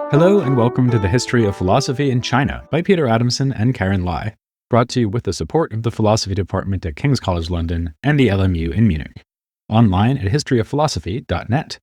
Hello and welcome to the History of Philosophy in China by Peter Adamson and Karen Lai, brought to you with the support of the Philosophy Department at King's College London and the LMU in Munich, online at historyofphilosophy.net.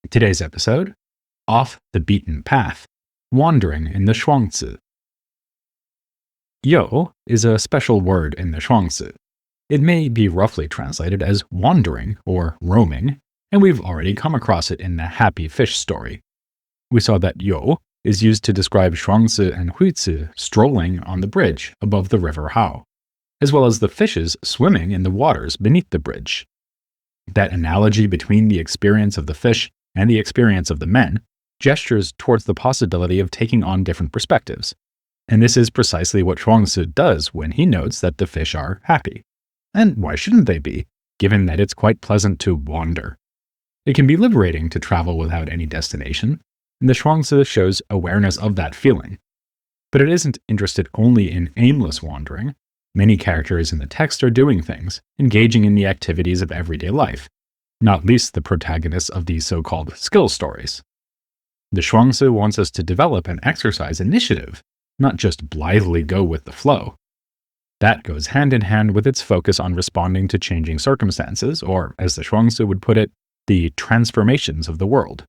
Today's episode, Off the Beaten Path, Wandering in the Shuangzi. You is a special word in the Shuangzi. It may be roughly translated as wandering or roaming, and we've already come across it in the Happy Fish story. We saw that you is used to describe Shuangzi and Huizi strolling on the bridge above the river Hao, as well as the fishes swimming in the waters beneath the bridge. That analogy between the experience of the fish and the experience of the men gestures towards the possibility of taking on different perspectives, and this is precisely what Shuangzi does when he notes that the fish are happy. And why shouldn't they be, given that it's quite pleasant to wander? It can be liberating to travel without any destination, and the Shuangzi shows awareness of that feeling. But it isn't interested only in aimless wandering. Many characters in the text are doing things, engaging in the activities of everyday life, not least the protagonists of these so-called skill stories. The Shuangzi wants us to develop and exercise initiative, not just blithely go with the flow. That goes hand in hand with its focus on responding to changing circumstances, or, as the Shuangzi would put it, the transformations of the world.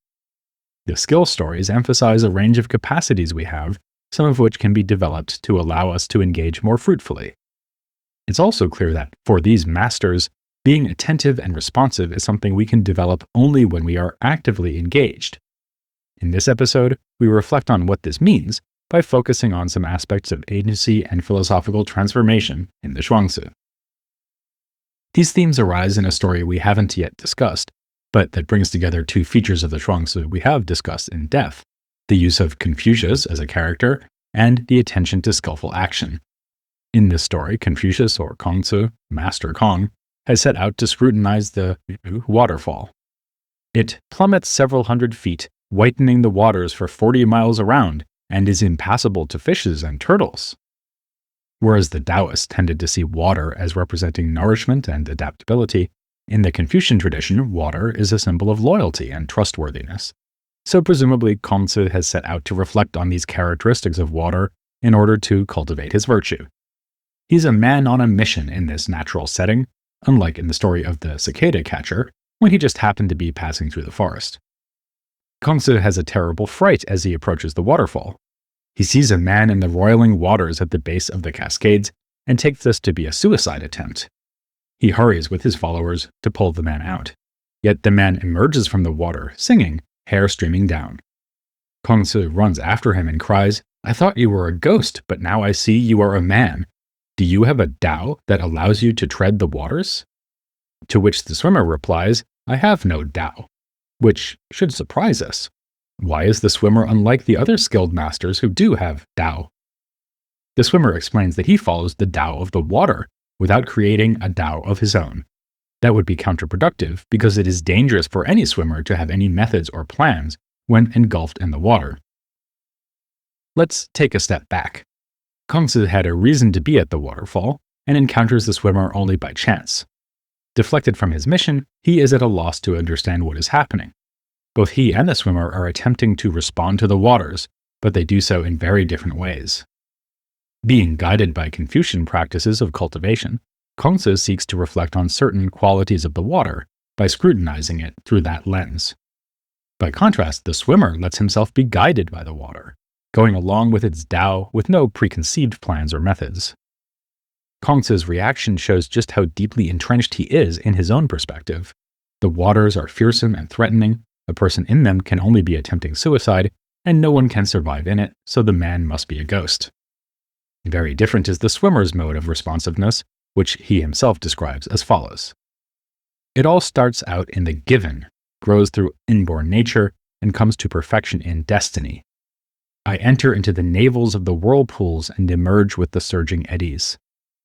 The skill stories emphasize a range of capacities we have, some of which can be developed to allow us to engage more fruitfully. It's also clear that, for these masters, being attentive and responsive is something we can develop only when we are actively engaged. In this episode, we reflect on what this means by focusing on some aspects of agency and philosophical transformation in the Shuangzi. These themes arise in a story we haven't yet discussed, but that brings together two features of the Shuangzi we have discussed in depth: the use of Confucius as a character and the attention to skillful action. In this story, Confucius, or Kongzi, Master Kong, has set out to scrutinize the waterfall. It plummets several hundred feet, whitening the waters for 40 miles around, and is impassable to fishes and turtles. Whereas the Taoists tended to see water as representing nourishment and adaptability, in the Confucian tradition, water is a symbol of loyalty and trustworthiness. So presumably, Kongzi has set out to reflect on these characteristics of water in order to cultivate his virtue. He's a man on a mission in this natural setting, unlike in the story of the cicada catcher, when he just happened to be passing through the forest. Kongzi has a terrible fright as he approaches the waterfall. He sees a man in the roiling waters at the base of the cascades and takes this to be a suicide attempt. He hurries with his followers to pull the man out. Yet the man emerges from the water, singing, hair streaming down. Kongzi runs after him and cries, "I thought you were a ghost, but now I see you are a man. Do you have a Tao that allows you to tread the waters?" To which the swimmer replies, "I have no Tao," which should surprise us. Why is the swimmer unlike the other skilled masters who do have Tao? The swimmer explains that he follows the Tao of the water, without creating a Tao of his own. That would be counterproductive because it is dangerous for any swimmer to have any methods or plans when engulfed in the water. Let's take a step back. Kongzi had a reason to be at the waterfall and encounters the swimmer only by chance. Deflected from his mission, he is at a loss to understand what is happening. Both he and the swimmer are attempting to respond to the waters, but they do so in very different ways. Being guided by Confucian practices of cultivation, Kongzi seeks to reflect on certain qualities of the water by scrutinizing it through that lens. By contrast, the swimmer lets himself be guided by the water, going along with its Tao with no preconceived plans or methods. Kongzi's reaction shows just how deeply entrenched he is in his own perspective. The waters are fearsome and threatening, a person in them can only be attempting suicide, and no one can survive in it, so the man must be a ghost. Very different is the swimmer's mode of responsiveness, which he himself describes as follows. It all starts out in the given, grows through inborn nature, and comes to perfection in destiny. I enter into the navels of the whirlpools and emerge with the surging eddies.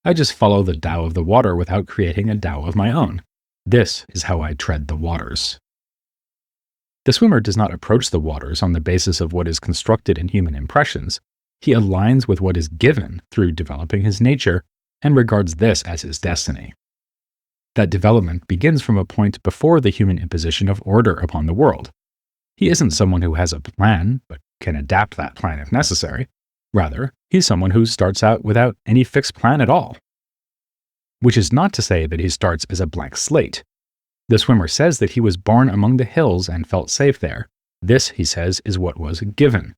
I just follow the Tao of the water without creating a Tao of my own. This is how I tread the waters. The swimmer does not approach the waters on the basis of what is constructed in human impressions, he aligns with what is given through developing his nature and regards this as his destiny. That development begins from a point before the human imposition of order upon the world. He isn't someone who has a plan, but can adapt that plan if necessary. Rather, he's someone who starts out without any fixed plan at all. Which is not to say that he starts as a blank slate. The swimmer says that he was born among the hills and felt safe there. This, he says, is what was given.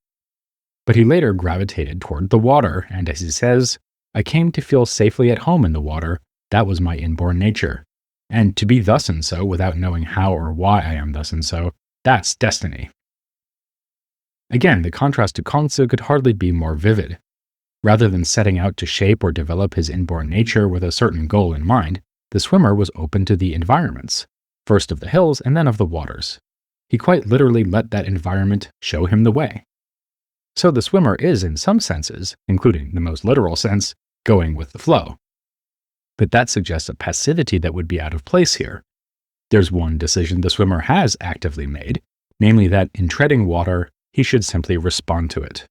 But he later gravitated toward the water, and as he says, I came to feel safely at home in the water. That was my inborn nature. And to be thus and so without knowing how or why I am thus and so, that's destiny. Again, the contrast to Kongzi could hardly be more vivid. Rather than setting out to shape or develop his inborn nature with a certain goal in mind, the swimmer was open to the environments, first of the hills and then of the waters. He quite literally let that environment show him the way. So the swimmer is, in some senses, including the most literal sense, going with the flow. But that suggests a passivity that would be out of place here. There's one decision the swimmer has actively made, namely that in treading water, he should simply respond to it.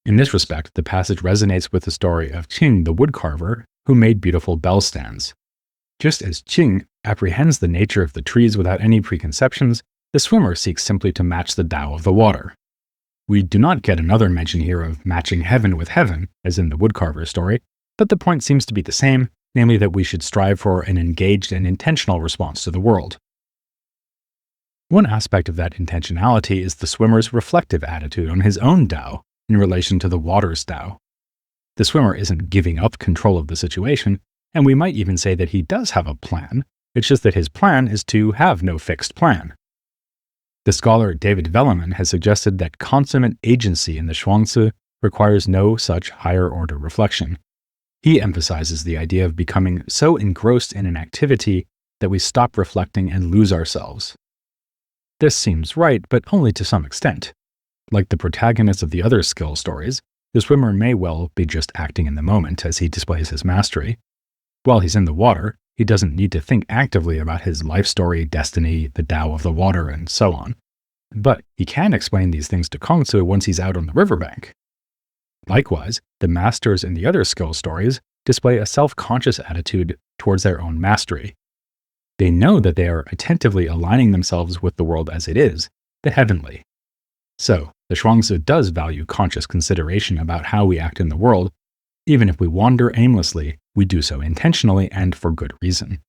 In this respect, the passage resonates with the story of Qing the woodcarver, who made beautiful bell stands. Just as Qing apprehends the nature of the trees without any preconceptions, the swimmer seeks simply to match the Tao of the water. We do not get another mention here of matching heaven with heaven, as in the woodcarver story, but the point seems to be the same, namely that we should strive for an engaged and intentional response to the world. One aspect of that intentionality is the swimmer's reflective attitude on his own Tao in relation to the water's Tao. The swimmer isn't giving up control of the situation, and we might even say that he does have a plan. It's just that his plan is to have no fixed plan. The scholar David Velleman has suggested that consummate agency in the Shuangzi requires no such higher-order reflection. He emphasizes the idea of becoming so engrossed in an activity that we stop reflecting and lose ourselves. This seems right, but only to some extent. Like the protagonists of the other skill stories, the swimmer may well be just acting in the moment as he displays his mastery. While he's in the water, he doesn't need to think actively about his life story, destiny, the Tao of the water, and so on. But he can explain these things to Kongzi once he's out on the riverbank. Likewise, the masters in the other skill stories display a self-conscious attitude towards their own mastery. They know that they are attentively aligning themselves with the world as it is, the heavenly. So, the Shuangzi does value conscious consideration about how we act in the world. Even if we wander aimlessly, we do so intentionally and for good reason.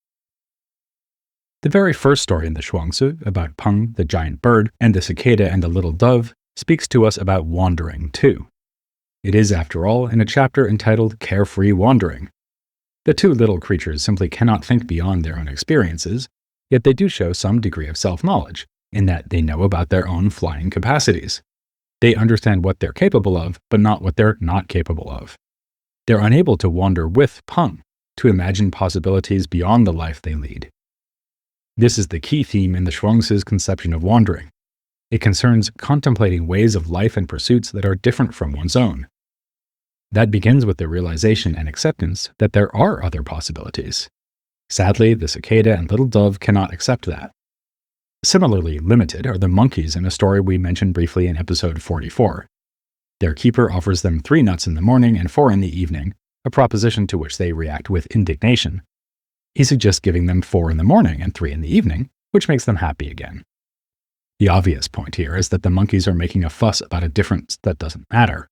The very first story in the Shuangzi, about Peng, the giant bird, and the cicada and the little dove, speaks to us about wandering too. It is, after all, in a chapter entitled Carefree Wandering. The two little creatures simply cannot think beyond their own experiences, yet they do show some degree of self-knowledge, in that they know about their own flying capacities. They understand what they're capable of, but not what they're not capable of. They're unable to wander with Peng, to imagine possibilities beyond the life they lead. This is the key theme in the Shuangzi's conception of wandering. It concerns contemplating ways of life and pursuits that are different from one's own. That begins with the realization and acceptance that there are other possibilities. Sadly, the cicada and little dove cannot accept that. Similarly limited are the monkeys in a story we mentioned briefly in episode 44. Their keeper offers them 3 nuts in the morning and 4 in the evening, a proposition to which they react with indignation. He suggests giving them 4 in the morning and 3 in the evening, which makes them happy again. The obvious point here is that the monkeys are making a fuss about a difference that doesn't matter.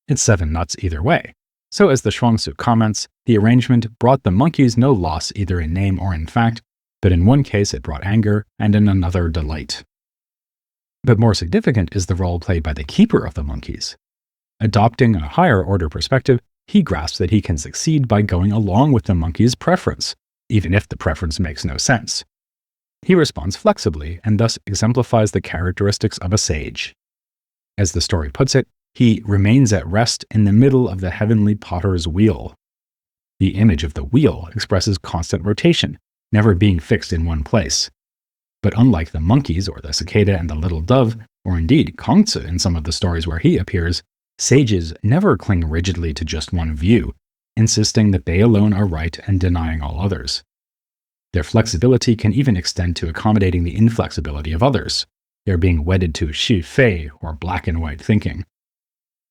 It's 7 nuts either way. So as the Shuangzi comments, the arrangement brought the monkeys no loss either in name or in fact, but in one case it brought anger, and in another delight. But more significant is the role played by the keeper of the monkeys. Adopting a higher order perspective, he grasps that he can succeed by going along with the monkey's preference, even if the preference makes no sense. He responds flexibly and thus exemplifies the characteristics of a sage. As the story puts it, he remains at rest in the middle of the heavenly potter's wheel. The image of the wheel expresses constant rotation, never being fixed in one place. But unlike the monkeys or the cicada and the little dove, or indeed Kongzi in some of the stories where he appears, sages never cling rigidly to just one view, insisting that they alone are right and denying all others. Their flexibility can even extend to accommodating the inflexibility of others, their being wedded to Xu Fei or black and white thinking.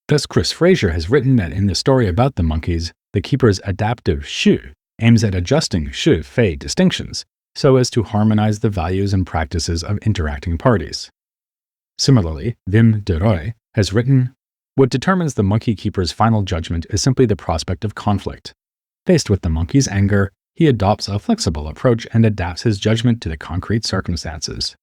Thus, Chris Fraser has written that in the story about the monkeys, the keeper's adaptive shu aims at adjusting shu-fei distinctions so as to harmonize the values and practices of interacting parties. Similarly, Wim de Rooij has written, "What determines the monkey keeper's final judgment is simply the prospect of conflict. Faced with the monkey's anger, he adopts a flexible approach and adapts his judgment to the concrete circumstances."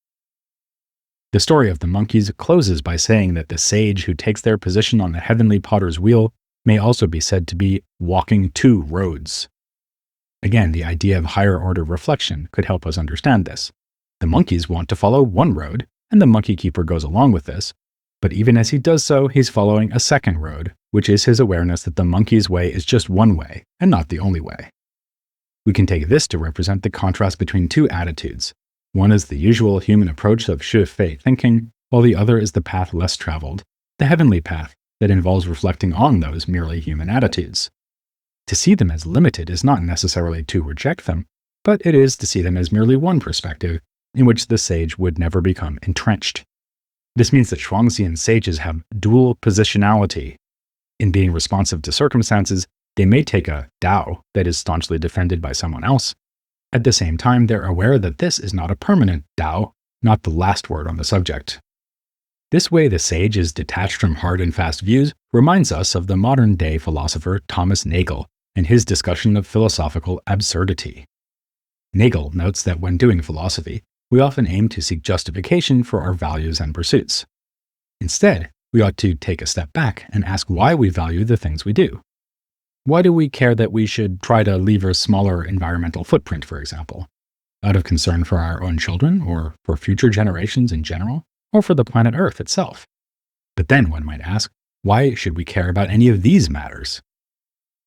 The story of the monkeys closes by saying that the sage who takes their position on the heavenly potter's wheel may also be said to be walking two roads. Again, the idea of higher order reflection could help us understand this. The monkeys want to follow one road, and the monkey keeper goes along with this, but even as he does so, he's following a second road, which is his awareness that the monkey's way is just one way, and not the only way. We can take this to represent the contrast between two attitudes. One is the usual human approach of shu-fei thinking, while the other is the path less traveled, the heavenly path that involves reflecting on those merely human attitudes. To see them as limited is not necessarily to reject them, but it is to see them as merely one perspective in which the sage would never become entrenched. This means that Shuangxian sages have dual positionality. In being responsive to circumstances, they may take a Dao that is staunchly defended by someone else. At the same time, they're aware that this is not a permanent Dao, not the last word on the subject. This way the sage is detached from hard and fast views reminds us of the modern-day philosopher Thomas Nagel and his discussion of philosophical absurdity. Nagel notes that when doing philosophy, we often aim to seek justification for our values and pursuits. Instead, we ought to take a step back and ask why we value the things we do. Why do we care that we should try to leave a smaller environmental footprint, for example? Out of concern for our own children, or for future generations in general, or for the planet Earth itself? But then one might ask, why should we care about any of these matters?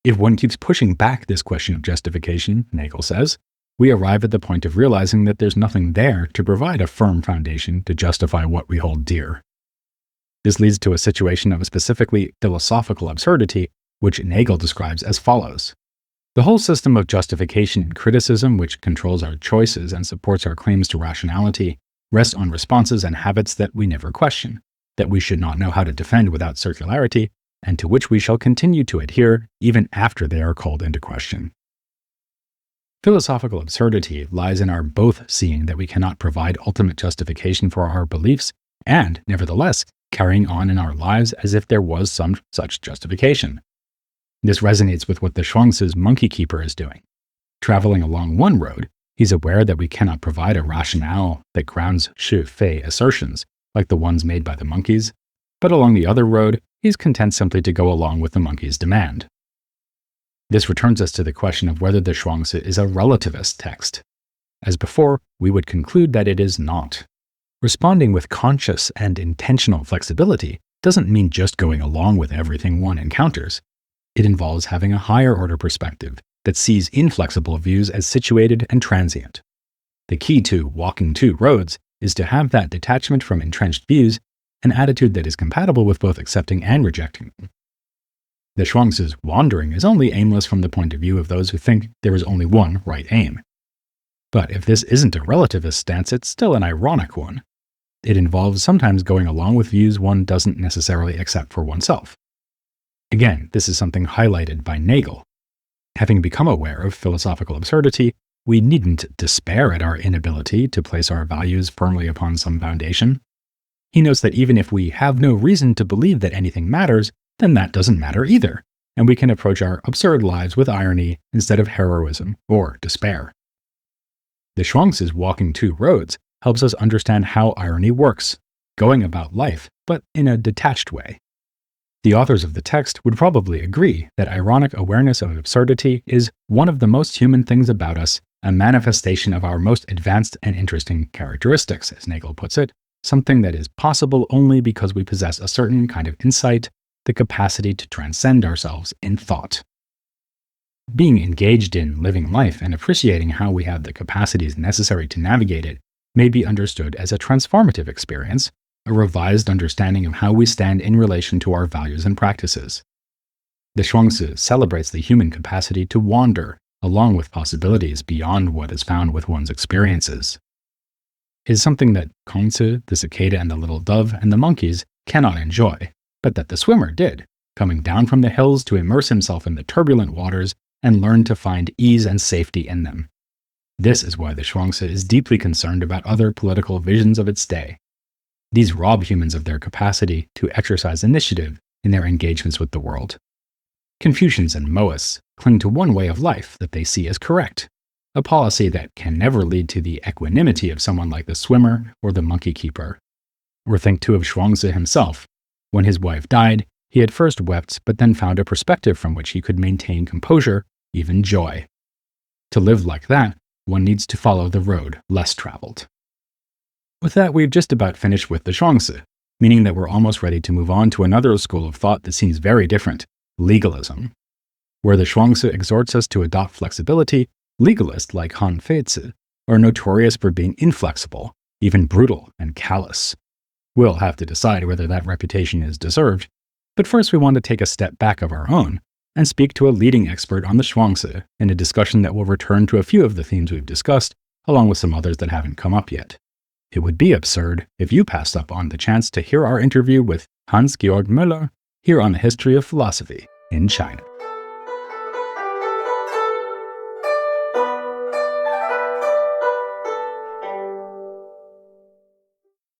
If one keeps pushing back this question of justification, Nagel says, we arrive at the point of realizing that there's nothing there to provide a firm foundation to justify what we hold dear. This leads to a situation of a specifically philosophical absurdity, which Nagel describes as follows. The whole system of justification and criticism, which controls our choices and supports our claims to rationality, rests on responses and habits that we never question, that we should not know how to defend without circularity, and to which we shall continue to adhere even after they are called into question. Philosophical absurdity lies in our both seeing that we cannot provide ultimate justification for our beliefs and, nevertheless, carrying on in our lives as if there was some such justification. This resonates with what the Shuangzi's monkey keeper is doing. Traveling along one road, he's aware that we cannot provide a rationale that grounds shu-fei assertions, like the ones made by the monkeys, but along the other road, he's content simply to go along with the monkey's demand. This returns us to the question of whether the Shuangzi is a relativist text. As before, we would conclude that it is not. Responding with conscious and intentional flexibility doesn't mean just going along with everything one encounters. It involves having a higher order perspective that sees inflexible views as situated and transient. The key to walking two roads is to have that detachment from entrenched views, an attitude that is compatible with both accepting and rejecting them. The Shuangzi's wandering is only aimless from the point of view of those who think there is only one right aim. But if this isn't a relativist stance, it's still an ironic one. It involves sometimes going along with views one doesn't necessarily accept for oneself. Again, this is something highlighted by Nagel. Having become aware of philosophical absurdity, we needn't despair at our inability to place our values firmly upon some foundation. He notes that even if we have no reason to believe that anything matters, then that doesn't matter either, and we can approach our absurd lives with irony instead of heroism or despair. The Shuangzi's walking two roads helps us understand how irony works, going about life, but in a detached way. The authors of the text would probably agree that ironic awareness of absurdity is one of the most human things about us, a manifestation of our most advanced and interesting characteristics, as Nagel puts it, something that is possible only because we possess a certain kind of insight, the capacity to transcend ourselves in thought. Being engaged in living life and appreciating how we have the capacities necessary to navigate it may be understood as a transformative experience, a revised understanding of how we stand in relation to our values and practices. The Shuangzi celebrates the human capacity to wander, along with possibilities beyond what is found with one's experiences. It is something that Kongzi, the cicada and the little dove, and the monkeys cannot enjoy, but that the swimmer did, coming down from the hills to immerse himself in the turbulent waters and learn to find ease and safety in them. This is why the Zhuangzi is deeply concerned about other political visions of its day. These rob humans of their capacity to exercise initiative in their engagements with the world. Confucians and Mohists cling to one way of life that they see as correct, a policy that can never lead to the equanimity of someone like the swimmer or the monkey keeper. Or think too of Zhuangzi himself. When his wife died, he at first wept, but then found a perspective from which he could maintain composure, even joy. To live like that, one needs to follow the road less traveled. With that, we've just about finished with the Zhuangzi, meaning that we're almost ready to move on to another school of thought that seems very different, legalism. Where the Zhuangzi exhorts us to adopt flexibility, legalists like Han Feizi are notorious for being inflexible, even brutal and callous. We'll have to decide whether that reputation is deserved, but first we want to take a step back of our own and speak to a leading expert on the Zhuangzi in a discussion that will return to a few of the themes we've discussed, along with some others that haven't come up yet. It would be absurd if you passed up on the chance to hear our interview with Hans-Georg Müller here on the History of Philosophy in China.